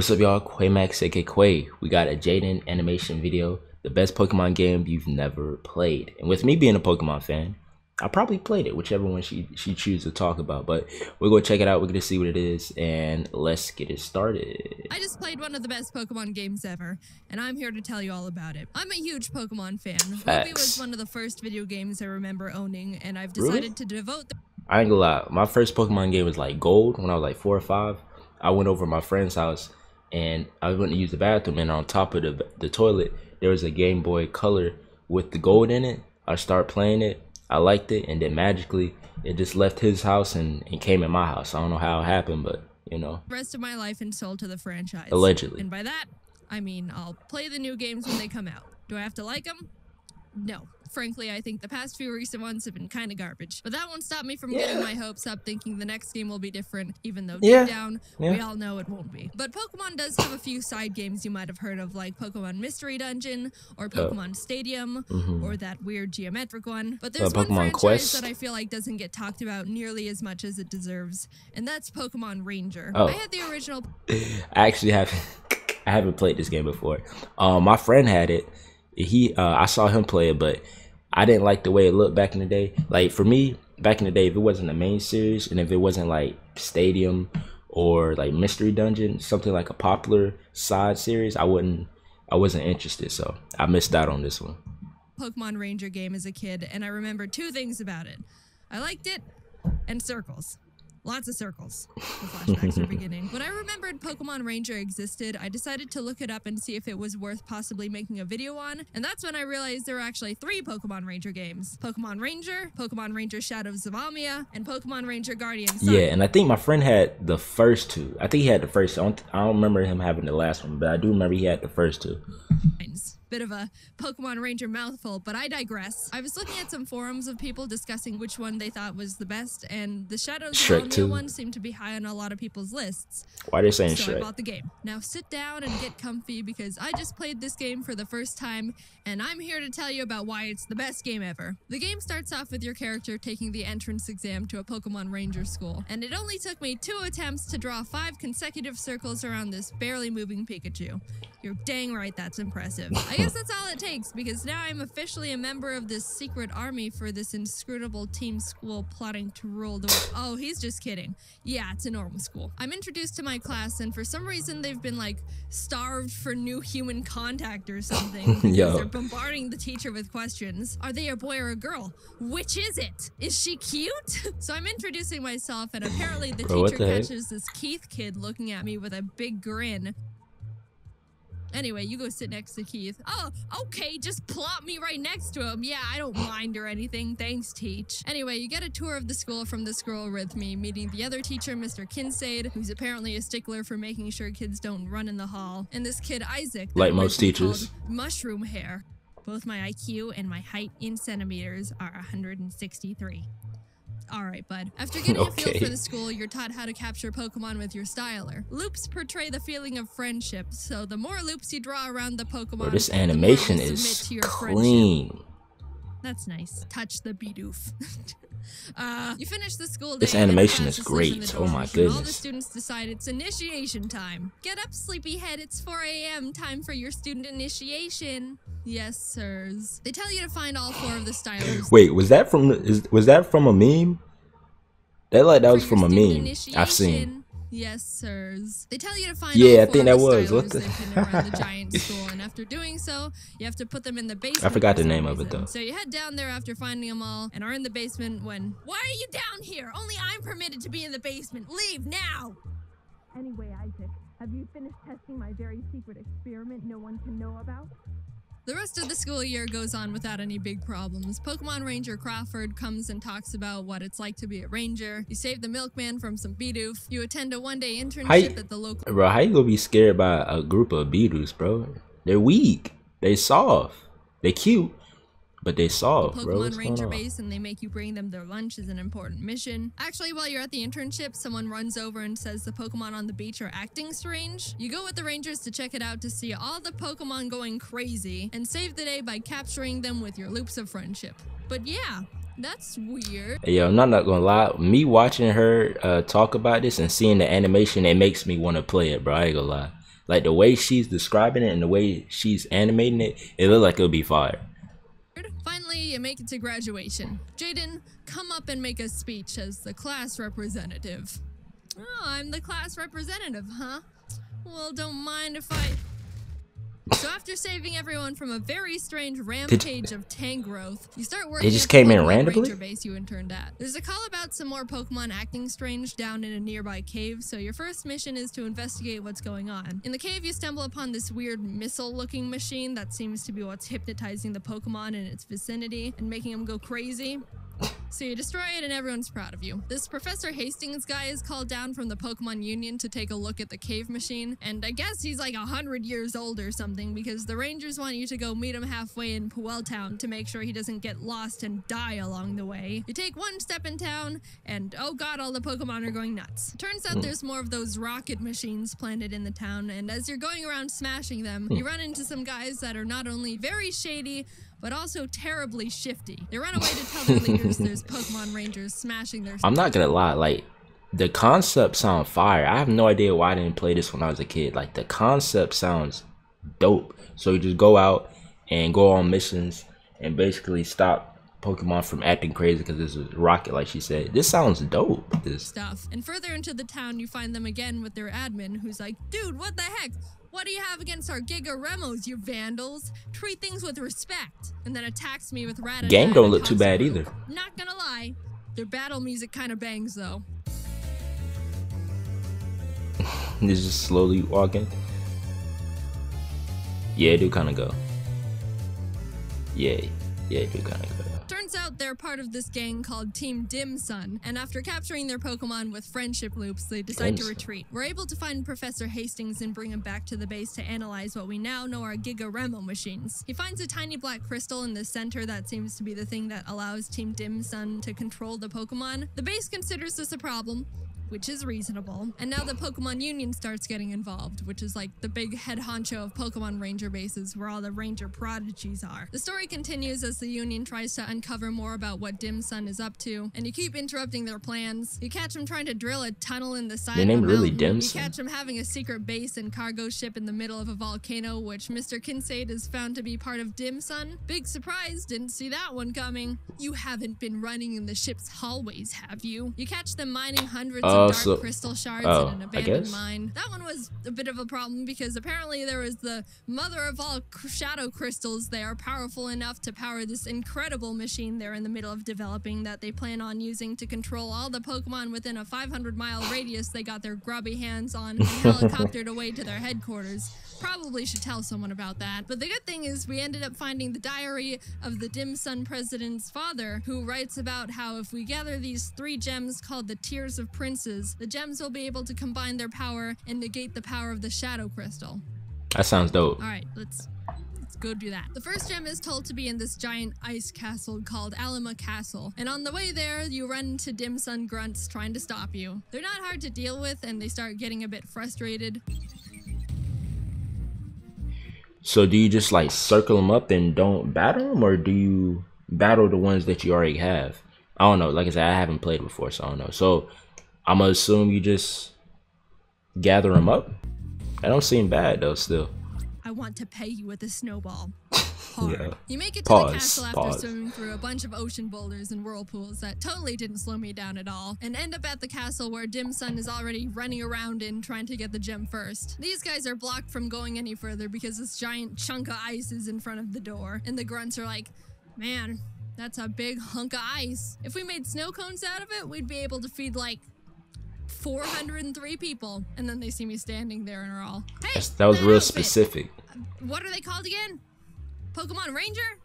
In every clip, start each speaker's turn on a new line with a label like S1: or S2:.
S1: What's up, y'all? Quaymax, aka Quay. We got a Jaden animation video, the best Pokemon game you've never played. And with me being a Pokemon fan, I probably played it, whichever one she chooses to talk about. But we're gonna check it out. We're gonna see what it is, and let's get it started.
S2: I just played one of the best Pokemon games ever, and I'm here to tell you all about it. I'm a huge Pokemon fan. Ruby was one of the first video games I remember owning, and I've decided to devote.
S1: I ain't gonna lie. My first Pokemon game was like Gold when I was like 4 or 5. I went over to my friend's house. And I went to use the bathroom, and on top of the toilet, there was a Game Boy Color with the gold in it. I started playing it. I liked it, and then magically, it just left his house and came in my house. I don't know how it happened, but, you know.
S2: The rest of my life and soul to the franchise.
S1: Allegedly.
S2: And by that, I mean I'll play the new games when they come out. Do I have to like them? No. Frankly, I think the past few recent ones have been kind of garbage. But that won't stop me from getting my hopes up, thinking the next game will be different, even though deep down, we all know it won't be. But Pokemon does have a few side games you might have heard of, like Pokemon Mystery Dungeon, or Pokemon Stadium, or that weird geometric one. But there's one franchise Quest that I feel like doesn't get talked about nearly as much as it deserves, and that's Pokemon Ranger. I had the original...
S1: I haven't played this game before. My friend had it. I saw him play it, but I didn't like the way it looked back in the day. Like, for me, back in the day, if it wasn't a main series, and if it wasn't like Stadium or like Mystery Dungeon, something like a popular side series, I wasn't interested. So I missed out on this one.
S2: Pokemon Ranger game as a kid, and I remember two things about it. I liked it, and circles. Lots of circles. The flashbacks are beginning. When I remembered Pokemon Ranger existed, I decided to look it up and see if it was worth possibly making a video on, and that's when I realized there were actually 3 Pokemon Ranger games. Pokemon Ranger Shadows of Almia, and Pokemon Ranger Guardian Sun.
S1: Yeah, and I think my friend had the first 2. I think he had the first 2. I don't remember him having the last one, but I do remember he had the first 2.
S2: Bit of a Pokemon Ranger mouthful, but I digress. I was looking at some forums of people discussing which one they thought was the best, and the Shadows of Almia one seemed to be high on a lot of people's lists.
S1: Why are they saying
S2: So I bought the game. Now sit down and get comfy, because I just played this game for the first time, and I'm here to tell you about why it's the best game ever. The game starts off with your character taking the entrance exam to a Pokemon Ranger school, and it only took me 2 attempts to draw 5 consecutive circles around this barely moving Pikachu. You're dang right that's impressive. I guess that's all it takes, because now I'm officially a member of this secret army for this inscrutable team school plotting to rule the world. Oh, he's just kidding. Yeah, it's a normal school. I'm introduced to my class, and for some reason they've been like starved for new human contact or something, because they're bombarding the teacher with questions. Are they a boy or a girl? Which is it? Is she cute? So I'm introducing myself, and apparently the teacher catches this Keith kid looking at me with a big grin. Anyway, you go sit next to Keith. Oh, okay, just plop me right next to him. Yeah, I don't mind or anything. Thanks, Teach. Anyway, you get a tour of the school from this girl with me, meeting the other teacher, Mr. Kinsaid, who's apparently a stickler for making sure kids don't run in the hall, and this kid, Isaac,
S1: like most teachers,
S2: Mushroom Hair. Both my IQ and my height in centimeters are 163. Alright, bud. After getting a feel for the school, you're taught how to capture Pokemon with your styler. Loops portray the feeling of friendship, so the more loops you draw around the Pokemon,
S1: this animation is clean.
S2: That's nice. Touch the Bidoof. You finish the school day.
S1: This animation is great. Oh my goodness.
S2: All the students decide it's initiation time. Get up, sleepyhead. It's 4 a.m. Time for your student initiation. Yes, sirs. They tell you to find all 4 of the stylers.
S1: Wait, was that from a meme? That was from a meme I've seen.
S2: Yes, sirs. They tell you to find all 4
S1: I think that was.
S2: What the around the giant school, and after doing so, you have to put them in the basement.
S1: I forgot the name of it though.
S2: So you head down there after finding them all, and are in the basement when... Why are you down here? Only I'm permitted to be in the basement. Leave now! Anyway, Isaac, have you finished testing my very secret experiment no one can know about? The rest of the school year goes on without any big problems. Pokemon Ranger Crawford comes and talks about what it's like to be a ranger. You save the milkman from some Bidoof. You attend a one-day internship at the local...
S1: Bro, how you gonna be scared by a group of Bidoofs, bro? They're weak. They soft. They cute. But they soft,
S2: Pokemon
S1: bro. What's
S2: Ranger base, and they make you bring them their lunch as an important mission. Actually, while you're at the internship, someone runs over and says the Pokemon on the beach are acting strange. You go with the Rangers to check it out to see all the Pokemon going crazy, and save the day by capturing them with your loops of friendship. But yeah, that's weird.
S1: Hey, yo, I'm not gonna lie. Me watching her talk about this and seeing the animation, it makes me want to play it, bro. I ain't gonna lie. Like the way she's describing it and the way she's animating it, it looked like it'll be fire.
S2: Finally, you make it to graduation. Jaden, come up and make a speech as the class representative. Oh, I'm the class representative, huh? Well, don't mind if I... So after saving everyone from a very strange rampage of Tangrowth, you start working
S1: They just
S2: at the
S1: came in
S2: Pokemon
S1: randomly?
S2: Ranger base you interned at. There's a call about some more Pokemon acting strange down in a nearby cave, so your first mission is to investigate what's going on. In the cave, you stumble upon this weird missile-looking machine that seems to be what's hypnotizing the Pokemon in its vicinity and making them go crazy. So you destroy it and everyone's proud of you. This Professor Hastings guy is called down from the Pokemon Union to take a look at the cave machine, and I guess he's like 100 years old or something because the Rangers want you to go meet him halfway in Puel Town to make sure he doesn't get lost and die along the way. You take one step in town, and oh god, all the Pokemon are going nuts. Turns out there's more of those rocket machines planted in the town, and as you're going around smashing them, you run into some guys that are not only very shady, but also terribly shifty. They run away to tell their leaders there's Pokemon Rangers smashing their...
S1: I'm not gonna lie, like, the concept sounds fire. I have no idea why I didn't play this when I was a kid. Like, the concept sounds dope. So you just go out and go on missions and basically stop Pokemon from acting crazy because there's a rocket, like she said. This sounds dope. This
S2: stuff. And further into the town, you find them again with their admin, who's like, dude, what the heck? What do you have against our Giga Remos, you vandals? Treat things with respect. And then attacks me with Rattata.
S1: Game don't look too bad either.
S2: Not gonna lie, their battle music kind of bangs though.
S1: This is slowly walking. Yeah, it do kind of go. Yeah, it do kind of go.
S2: Turns out they're part of this gang called Team Dim Sun, and after capturing their Pokemon with friendship loops, they decide to retreat. We're able to find Professor Hastings and bring him back to the base to analyze what we now know are Giga Remo machines. He finds a tiny black crystal in the center that seems to be the thing that allows Team Dim Sun to control the Pokemon. The base considers this a problem, which is reasonable. And now the Pokemon Union starts getting involved, which is like the big head honcho of Pokemon Ranger bases where all the Ranger prodigies are. The story continues as the Union tries to uncover more about what Dim Sun is up to, and you keep interrupting their plans. You catch them trying to drill a tunnel in the side of a mountain.
S1: Really Dim Sun?
S2: You catch them having a secret base and cargo ship in the middle of a volcano, which Mr. Kincaid is found to be part of Dim Sun. Big surprise, didn't see that one coming. You haven't been running in the ship's hallways, have you? You catch them mining hundreds of dark crystal shards in an abandoned mine. That one was a bit of a problem because apparently there was the mother of all shadow crystals. They are powerful enough to power this incredible machine they're in the middle of developing that they plan on using to control all the Pokemon within a 500-mile radius they got their grubby hands on and helicoptered away to their headquarters. Probably should tell someone about that. But the good thing is we ended up finding the diary of the Dim Sun president's father, who writes about how if we gather these 3 gems called the Tears of Princes, the gems will be able to combine their power and negate the power of the Shadow Crystal.
S1: That sounds dope.
S2: Alright, let's go do that. The first gem is told to be in this giant ice castle called Alima Castle, and on the way there, you run into Dim Sun grunts trying to stop you. They're not hard to deal with, and they start getting a bit frustrated.
S1: So do you just like circle them up and don't battle them, or do you battle the ones that you already have? I don't know. Like I said, I haven't played before, so I don't know. So I'm gonna assume you just gather them up. That don't seem bad though. Still,
S2: I want to pay you with a snowball. Hard. Yeah. You make it to the castle after swimming through a bunch of ocean boulders and whirlpools that totally didn't slow me down at all, and end up at the castle where Dim Sun is already running around in trying to get the gem first. These guys are blocked from going any further because this giant chunk of ice is in front of the door, and the grunts are like, man, that's a big hunk of ice. If we made snow cones out of it, we'd be able to feed like 403 people. And then they see me standing there and are all, hey,
S1: that was real specific.
S2: What are they called again? Pokemon Ranger?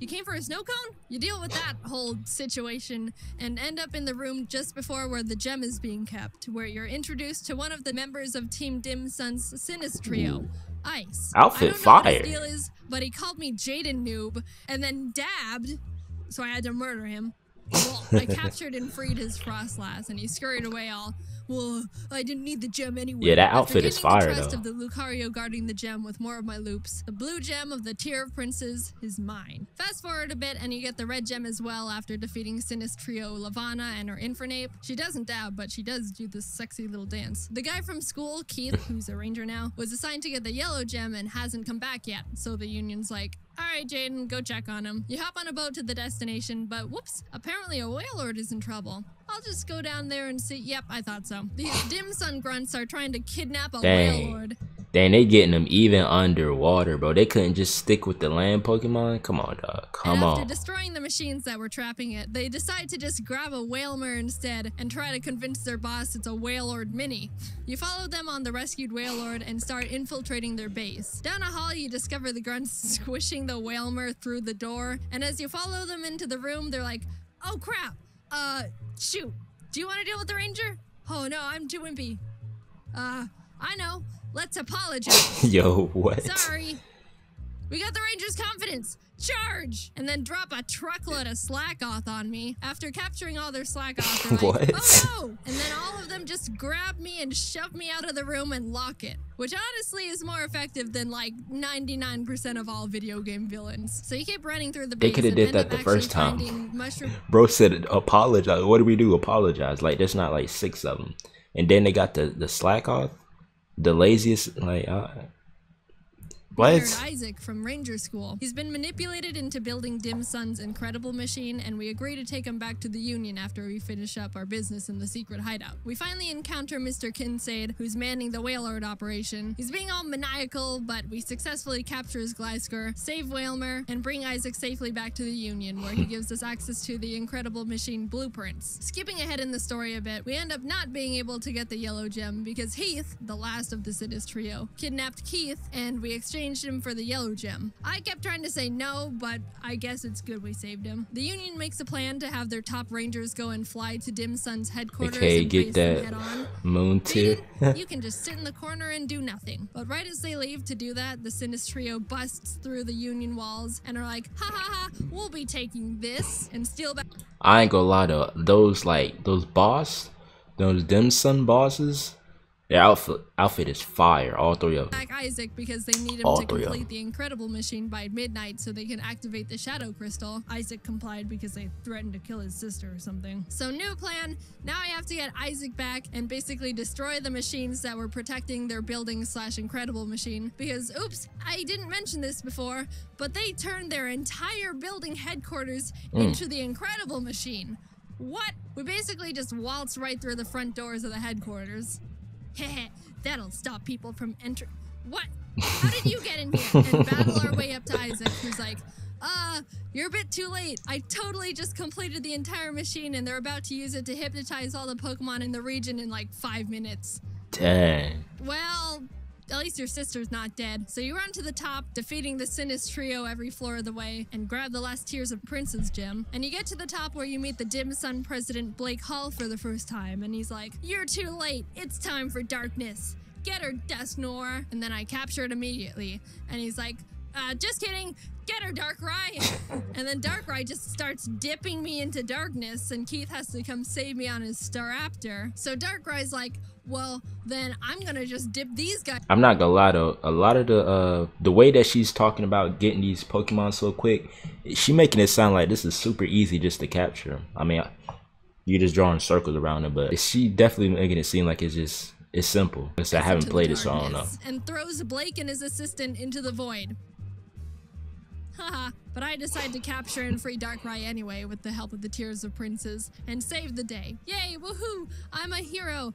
S2: You came for a snow cone? You deal with that whole situation and end up in the room just before where the gem is being kept, where you're introduced to one of the members of Team Dim Sun's Sinistrio, Ice.
S1: Outfit fire.
S2: I don't know what his deal is, but he called me Jaden Noob and then dabbed, so I had to murder him. Well, I captured and freed his Frostlass, and he scurried away all, well, I didn't need the gem anyway.
S1: Yeah, that outfit is fire,
S2: the trust
S1: though.
S2: of the Lucario guarding the gem with more of my loops. The blue gem of the tier of princes is mine. Fast forward a bit and you get the red gem as well after defeating Sinist trio Lavana and her Infernape. She doesn't dab, but she does do this sexy little dance. The guy from school, Keith, who's a ranger now, was assigned to get the yellow gem and hasn't come back yet. So the Union's like, alright, Jaden, go check on him. You hop on a boat to the destination, but whoops, apparently a whale lord is in trouble. I'll just go down there and see. Yep, I thought so. These dim sun grunts are trying to kidnap a whale lord.
S1: Dang, they getting them even underwater, bro. They couldn't just stick with the land Pokemon? Come on, dog. Come on.
S2: After destroying the machines that were trapping it, they decide to just grab a Whalmer instead and try to convince their boss it's a Whalelord mini. You follow them on the rescued Whalelord and start infiltrating their base. Down a hall, you discover the grunts squishing the Whalmer through the door, and as you follow them into the room, they're like, oh crap, shoot, do you want to deal with the ranger? Oh no, I'm too wimpy. I know. Let's apologize.
S1: Yo, what?
S2: Sorry. We got the ranger's confidence. Charge! And then drop a truckload of Slackoth on me. After capturing all their Slackoth, they're like,
S1: what?
S2: oh no! And then all of them just grab me and shove me out of the room and lock it. Which honestly is more effective than like 99% of all video game villains. So you keep running through the base.
S1: They could have did that the first time. Bro said apologize. What do we do? Apologize. Like there's not like 6 of them. And then they got the Slackoth. The laziest, like, what?
S2: Isaac from Ranger School. He's been manipulated into building Dim Sun's incredible machine, and we agree to take him back to the Union after we finish up our business in the secret hideout. We finally encounter Mr. Kincaid, who's manning the Whalelord operation. He's being all maniacal, but we successfully capture his Gliscor, save Whalmer, and bring Isaac safely back to the Union, where he gives us access to the incredible machine blueprints. Skipping ahead in the story a bit, we end up not being able to get the yellow gem because Heath, the last of the Sinist trio, kidnapped Keith, and we exchanged him for the yellow gem. I kept trying to say no, but I guess it's good we saved him. The Union makes a plan to have their top rangers go and fly to Dim Sun's headquarters and
S1: get that
S2: head on.
S1: moon tier.
S2: You can just sit in the corner and do nothing. But right as they leave to do that, the Sinist trio busts through the Union walls and are like, ha ha ha, we'll be taking this and steal back.
S1: I ain't gonna lie to those, like, those Dim Sun bosses. Their outfit is fire, all 3 of them.
S2: Back Isaac because they need him to complete the incredible machine by midnight so they can activate the Shadow Crystal. Isaac complied because they threatened to kill his sister or something. So new plan, now I have to get Isaac back and basically destroy the machines that were protecting their building / incredible machine because, oops, I didn't mention this before, but they turned their entire building headquarters into the incredible machine. What? We basically just waltzed right through the front doors of the headquarters. Heh, that'll stop people from entering. What? How did you get in here? And battle our way up to Isaac, who's like, you're a bit too late. I totally just completed the entire machine and they're about to use it to hypnotize all the Pokemon in the region in like 5 minutes.
S1: Dang.
S2: Well, at least your sister's not dead. So you run to the top, defeating the Sinist trio every floor of the way, and grab the last tiers of Prince's Gem. And you get to the top where you meet the Dim Sun president Blake Hall for the first time, and he's like, you're too late. It's time for darkness. Get her, Dusknoir. And then I capture it immediately. And he's like, just kidding. Get her, Darkrai. And then Darkrai just starts dipping me into darkness, and Keith has to come save me on his Staraptor. So Darkrai's like, well, then I'm gonna just dip these guys. I'm
S1: not gonna lie though, a lot of the way that she's talking about getting these Pokemon so quick, she making it sound like this is super easy just to capture them. I mean, you're just drawing circles around it, but she definitely making it seem like it's simple. I haven't played it, so I don't know.
S2: And throws Blake and his assistant into the void. Haha, but I decide to capture and free Darkrai anyway with the help of the Tears of Princes and save the day. Yay, woohoo, I'm a hero.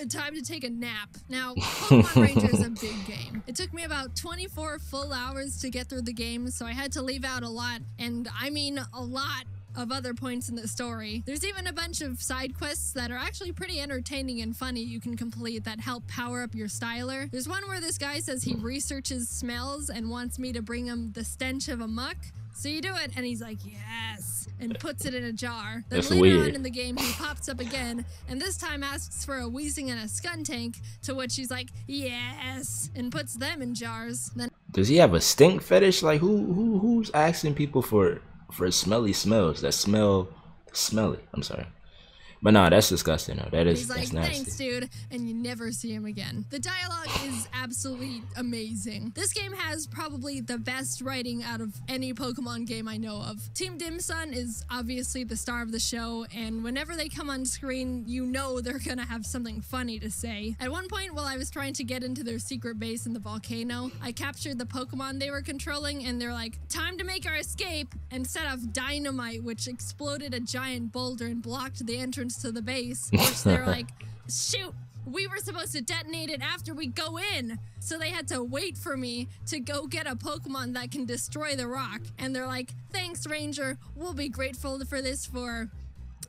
S2: Time to take a nap. Now, Pokemon Ranger is a big game. It took me about 24 full hours to get through the game, so I had to leave out a lot, and I mean a lot, of other points in the story. There's even a bunch of side quests that are actually pretty entertaining and funny you can complete that help power up your styler. There's one where this guy says he researches smells and wants me to bring him the stench of a muck. So you do it, and he's like, yes, and puts it in a jar. Then later on in the game, he pops up again, and this time asks for a Weezing and a Skuntank, to which he's like, yes, and puts them in jars. Then
S1: does he have a stink fetish? Like, who's asking people for smelly smells that smell smelly? I'm sorry. But no, that's disgusting. No,
S2: He's like,
S1: that's nasty.
S2: thanks, dude, and you never see him again. The dialogue is absolutely amazing. This game has probably the best writing out of any Pokemon game I know of. Team Dimsun is obviously the star of the show, and whenever they come on screen, you know they're gonna have something funny to say. At one point, while I was trying to get into their secret base in the volcano, I captured the Pokemon they were controlling, and they're like, time to make our escape, and set off dynamite, which exploded a giant boulder and blocked the entrance to the base, which they're like, shoot, we were supposed to detonate it after we go in. So they had to wait for me to go get a Pokemon that can destroy the rock. And they're like, thanks, Ranger. We'll be grateful for this for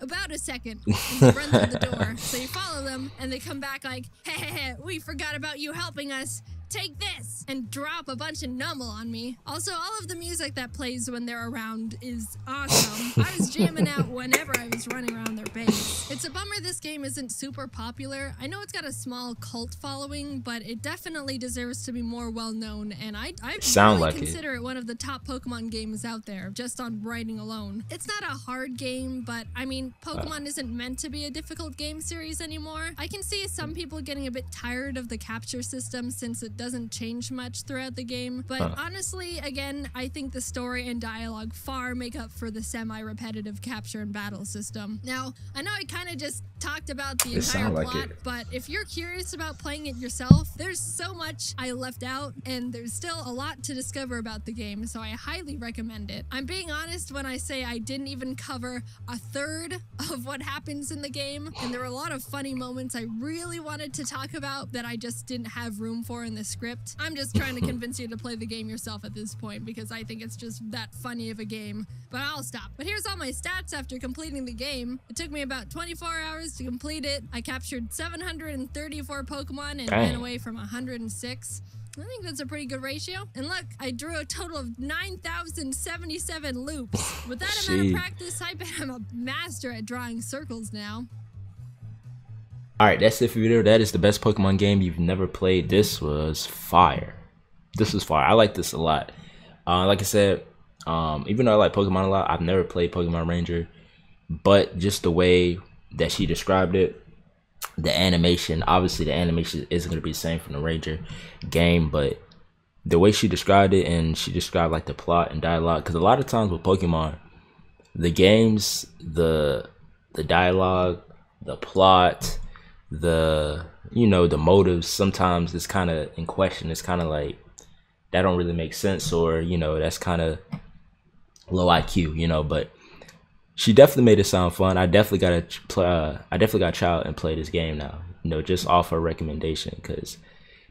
S2: about a second. And they run through the door. So you follow them, and they come back like, hey, we forgot about you helping us. Take this, and drop a bunch of Numble on me. Also, all of the music that plays when they're around is awesome. I was jamming out whenever I was running around their base. It's a bummer this game isn't super popular. I know it's got a small cult following, but it definitely deserves to be more well-known, and I really consider it one of the top Pokemon games out there, just on writing alone. It's not a hard game, but I mean, Pokemon isn't meant to be a difficult game series anymore. I can see some people getting a bit tired of the capture system since it doesn't change much throughout the game, but honestly, again, I think the story and dialogue far make up for the semi-repetitive capture and battle system. Now, I know I kind of just talked about the entire plot, but if you're curious about playing it yourself, there's so much I left out, and there's still a lot to discover about the game, so I highly recommend it. I'm being honest when I say I didn't even cover a third of what happens in the game, and there were a lot of funny moments I really wanted to talk about that I just didn't have room for in the script. I'm just trying to convince you to play the game yourself at this point because I think it's just that funny of a game, but I'll stop. But here's all my stats after completing the game. It took me about 24 hours to complete it. I captured 734 Pokemon and ran away from 106. I think that's a pretty good ratio. And look, I drew a total of 9,077 loops. With that amount of practice, I bet I'm a master at drawing circles now.
S1: Alright, that's it for the video. That is the best Pokemon game you've never played. This was fire. This was fire. I like this a lot. Like I said, even though I like Pokemon a lot, I've never played Pokemon Ranger. But just the way that she described it, the animation, obviously the animation isn't going to be the same from the Ranger game, but the way she described it, and she described like the plot and dialogue, because a lot of times with Pokemon, the games, the dialogue, the plot, the motives, sometimes it's kind of in question. It's kind of like that don't really make sense, or that's kind of low IQ, but she definitely made it sound fun. I definitely gotta try out and play this game now, just off her recommendation, because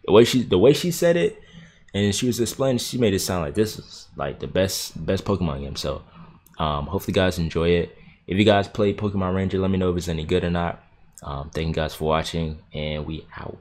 S1: the way she said it and she was explaining, she made it sound like this is like the best Pokemon game. So hopefully you guys enjoy it. If you guys play Pokemon Ranger, let me know if it's any good or not. Thank you guys for watching, and we out.